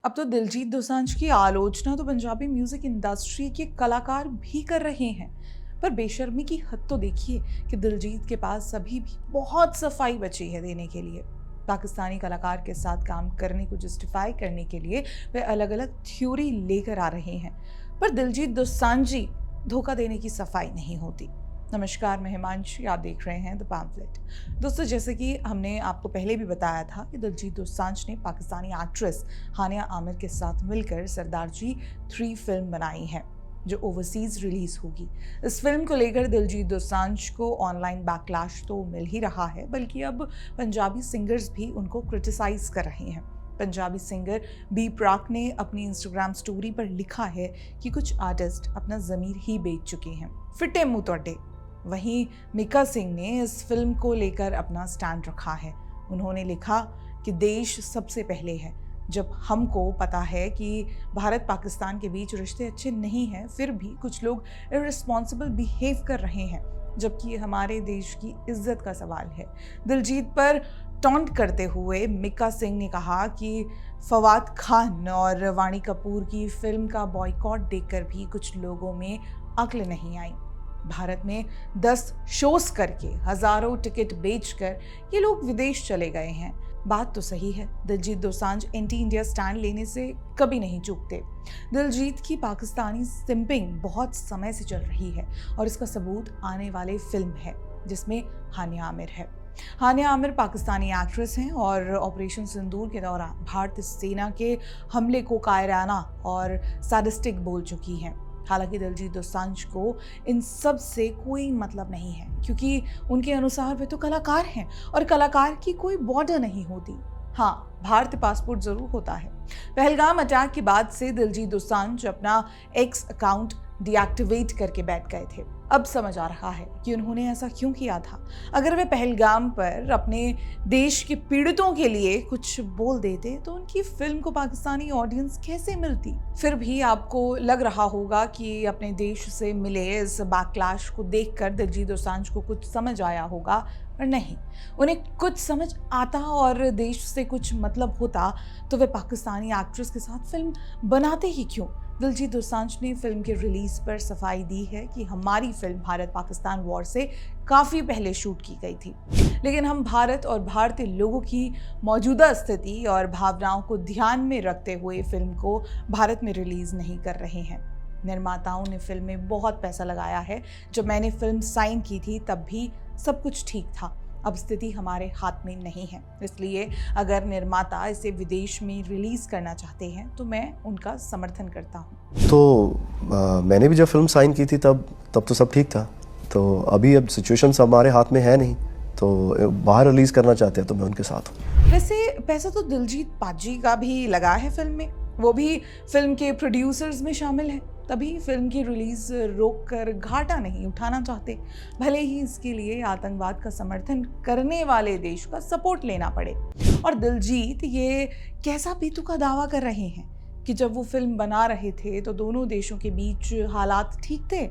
अब तो दिलजीत दोसांझ की आलोचना तो पंजाबी म्यूजिक इंडस्ट्री के कलाकार भी कर रहे हैं। पर बेशर्मी की हद तो देखिए कि दिलजीत के पास अभी भी बहुत सफाई बची है देने के लिए। पाकिस्तानी कलाकार के साथ काम करने को जस्टिफाई करने के लिए वे अलग अलग थ्योरी लेकर आ रहे हैं, पर दिलजीत दोसांझी धोखा देने की सफाई नहीं होती। नमस्कार, मैं हिमांशी, आप देख रहे हैं द पैम्फलेट। दोस्तों, जैसे कि हमने आपको पहले भी बताया था कि दिलजीत दोसांझ ने पाकिस्तानी एक्ट्रेस हानिया आमिर के साथ मिलकर सरदार जी 3 फिल्म बनाई है जो ओवरसीज रिलीज होगी। इस फिल्म को लेकर दिलजीत दोसांझ को ऑनलाइन बैकलैश तो मिल ही रहा है, बल्कि अब पंजाबी सिंगर्स भी उनको क्रिटिसाइज कर रहे हैं। पंजाबी सिंगर बी प्राक ने अपनी इंस्टाग्राम स्टोरी पर लिखा है कि कुछ आर्टिस्ट अपना ज़मीर ही बेच चुके हैं, फिटे मुंह तोड़े। वहीं मीका सिंह ने इस फिल्म को लेकर अपना स्टैंड रखा है। उन्होंने लिखा कि देश सबसे पहले है। जब हमको पता है कि भारत पाकिस्तान के बीच रिश्ते अच्छे नहीं हैं, फिर भी कुछ लोग इररिस्पॉन्सिबल बिहेव कर रहे हैं, जबकि ये हमारे देश की इज्जत का सवाल है। दिलजीत पर टॉन्ट करते हुए मीका सिंह ने कहा कि फवाद खान और वाणी कपूर की फिल्म का बॉयकॉट देखकर भी कुछ लोगों में अक्ल नहीं आई। भारत में 10 शोज करके हजारों टिकट बेचकर ये लोग विदेश चले गए हैं। बात तो सही है, Diljit Dosanjh anti India stand लेने से कभी नहीं चूकते। दिलजीत की पाकिस्तानी सिंपिंग बहुत समय से चल रही है और इसका सबूत आने वाले फिल्म है जिसमें हानिया आमिर है। हानिया आमिर पाकिस्तानी एक्ट्रेस हैं और ऑपरेशन सिंदूर के दौरान भारतीय सेना के हमले को कायराना और सैडिस्टिक बोल चुकी हैं। हालांकि दिलजीत दोसांझ को इन सब से कोई मतलब नहीं है, क्योंकि उनके अनुसार वे तो कलाकार हैं और कलाकार की कोई बॉर्डर नहीं होती। हाँ, भारतीय पासपोर्ट जरूर होता है। पहलगाम अटैक के बाद से दिलजीत दोसांझ अपना एक्स अकाउंट डीएक्टिवेट करके बैठ गए थे। अब समझ आ रहा है कि उन्होंने ऐसा क्यों किया था। अगर वे पहलगाम पर अपने देश के पीड़ितों के लिए कुछ बोल देते तो उनकी फिल्म को पाकिस्तानी ऑडियंस कैसे मिलती। फिर भी आपको लग रहा होगा कि अपने देश से मिले इस बैकलैश को देखकर दिलजीत दोसांझ को कुछ समझ आया होगा, पर नहीं। उन्हें कुछ समझ आता और देश से कुछ मतलब होता तो वे पाकिस्तानी एक्ट्रेस के साथ फिल्म बनाते ही क्यों। दिलजीत दोसांझ ने फिल्म के रिलीज पर सफाई दी है कि हमारी फिल्म भारत पाकिस्तान वॉर से काफ़ी पहले शूट की गई थी, लेकिन हम भारत और भारतीय लोगों की मौजूदा स्थिति और भावनाओं को ध्यान में रखते हुए फिल्म को भारत में रिलीज नहीं कर रहे हैं। निर्माताओं ने फिल्म में बहुत पैसा लगाया है। जब मैंने फिल्म साइन की थी तब भी सब कुछ ठीक था। अब स्थिति हमारे हाथ में नहीं है, इसलिए अगर निर्माता इसे विदेश में रिलीज करना चाहते हैं तो मैं उनका समर्थन करता हूँ। तो मैंने भी जब फिल्म साइन की थी तब तो सब ठीक था। तो अभी अब सिचुएशन हमारे हाथ में है नहीं, तो बाहर रिलीज करना चाहते हैं तो मैं उनके साथ हूँ। वैसे पैसा तो दिलजीत पाजी का भी लगा है फिल्म में, वो भी फिल्म के प्रोड्यूसर्स में शामिल है, तभी फिल्म की रिलीज रोककर घाटा नहीं उठाना चाहते, भले ही इसके लिए आतंकवाद का समर्थन करने वाले देश का सपोर्ट लेना पड़े। और दिलजीत ये कैसा बेतुका दावा कर रहे हैं कि जब वो फिल्म बना रहे थे तो दोनों देशों के बीच हालात ठीक थे।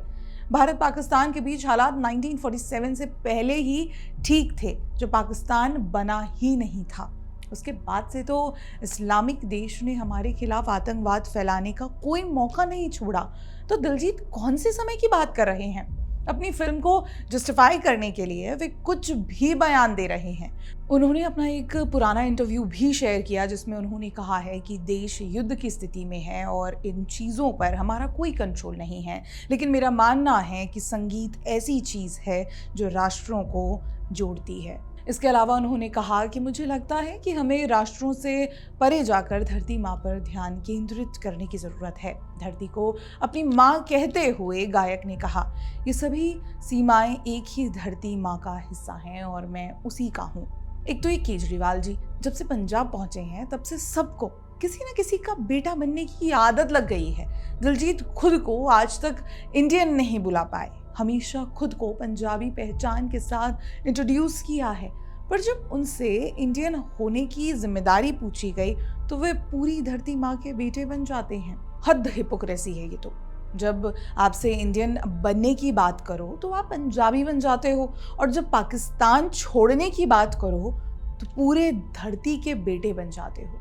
भारत पाकिस्तान के बीच हालात 1947 से पहले ही ठीक थे, जो पाकिस्तान बना ही नहीं था। उसके बाद से तो इस्लामिक देश ने हमारे खिलाफ आतंकवाद फैलाने का कोई मौका नहीं छोड़ा। तो दिलजीत कौन से समय की बात कर रहे हैं? अपनी फिल्म को जस्टिफाई करने के लिए वे कुछ भी बयान दे रहे हैं। उन्होंने अपना एक पुराना इंटरव्यू भी शेयर किया जिसमें उन्होंने कहा है कि देश युद्ध की स्थिति में है और इन चीज़ों पर हमारा कोई कंट्रोल नहीं है, लेकिन मेरा मानना है कि संगीत ऐसी चीज़ है जो राष्ट्रों को जोड़ती है। इसके अलावा उन्होंने कहा कि मुझे लगता है कि हमें राष्ट्रों से परे जाकर धरती माँ पर ध्यान केंद्रित करने की ज़रूरत है। धरती को अपनी माँ कहते हुए गायक ने कहा, ये सभी सीमाएं एक ही धरती माँ का हिस्सा हैं और मैं उसी का हूँ। एक तो ये केजरीवाल जी जब से पंजाब पहुँचे हैं तब से सबको किसी न किसी का बेटा बनने की आदत लग गई है। दिलजीत खुद को आज तक इंडियन नहीं बुला पाए, हमेशा खुद को पंजाबी पहचान के साथ इंट्रोड्यूस किया है, पर जब उनसे इंडियन होने की जिम्मेदारी पूछी गई तो वे पूरी धरती माँ के बेटे बन जाते हैं। हद हिपोक्रेसी है ये तो। जब आपसे इंडियन बनने की बात करो तो आप पंजाबी बन जाते हो, और जब पाकिस्तान छोड़ने की बात करो तो पूरे धरती के बेटे बन जाते हो।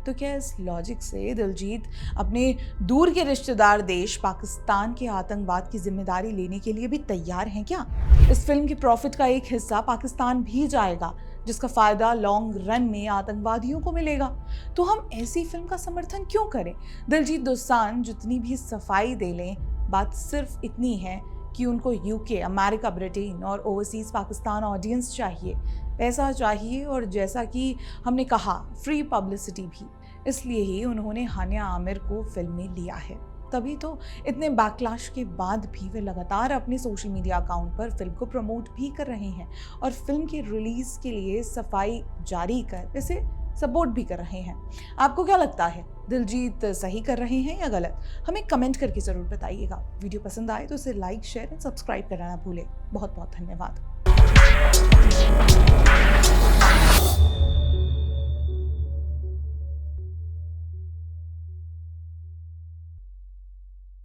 तो क्या इस लॉजिक से दिलजीत अपने दूर के रिश्तेदार देश पाकिस्तान के आतंकवाद की जिम्मेदारी लेने के लिए भी तैयार हैं क्या? इस फिल्म के प्रॉफिट का एक हिस्सा पाकिस्तान भी जाएगा, जिसका फायदा लॉन्ग रन में आतंकवादियों को मिलेगा। तो हम ऐसी फिल्म का समर्थन क्यों करें? दिलजीत दोसांझ जितनी भी सफाई दे लें, बात सिर्फ इतनी है कि उनको यूके, अमेरिका, ब्रिटेन और ओवरसीज पाकिस्तान ऑडियंस चाहिए, पैसा चाहिए और जैसा कि हमने कहा फ्री पब्लिसिटी भी। इसलिए ही उन्होंने हानिया आमिर को फिल्म में लिया है। तभी तो इतने बैकलैश के बाद भी वे लगातार अपने सोशल मीडिया अकाउंट पर फिल्म को प्रमोट भी कर रहे हैं और फिल्म के रिलीज के लिए सफाई जारी कर इसे सपोर्ट भी कर रहे हैं। आपको क्या लगता है, दिलजीत सही कर रहे हैं या गलत? हमें कमेंट करके ज़रूर बताइएगा। वीडियो पसंद आए तो इसे लाइक, शेयर एंड सब्सक्राइब करना ना भूलें। बहुत बहुत धन्यवाद।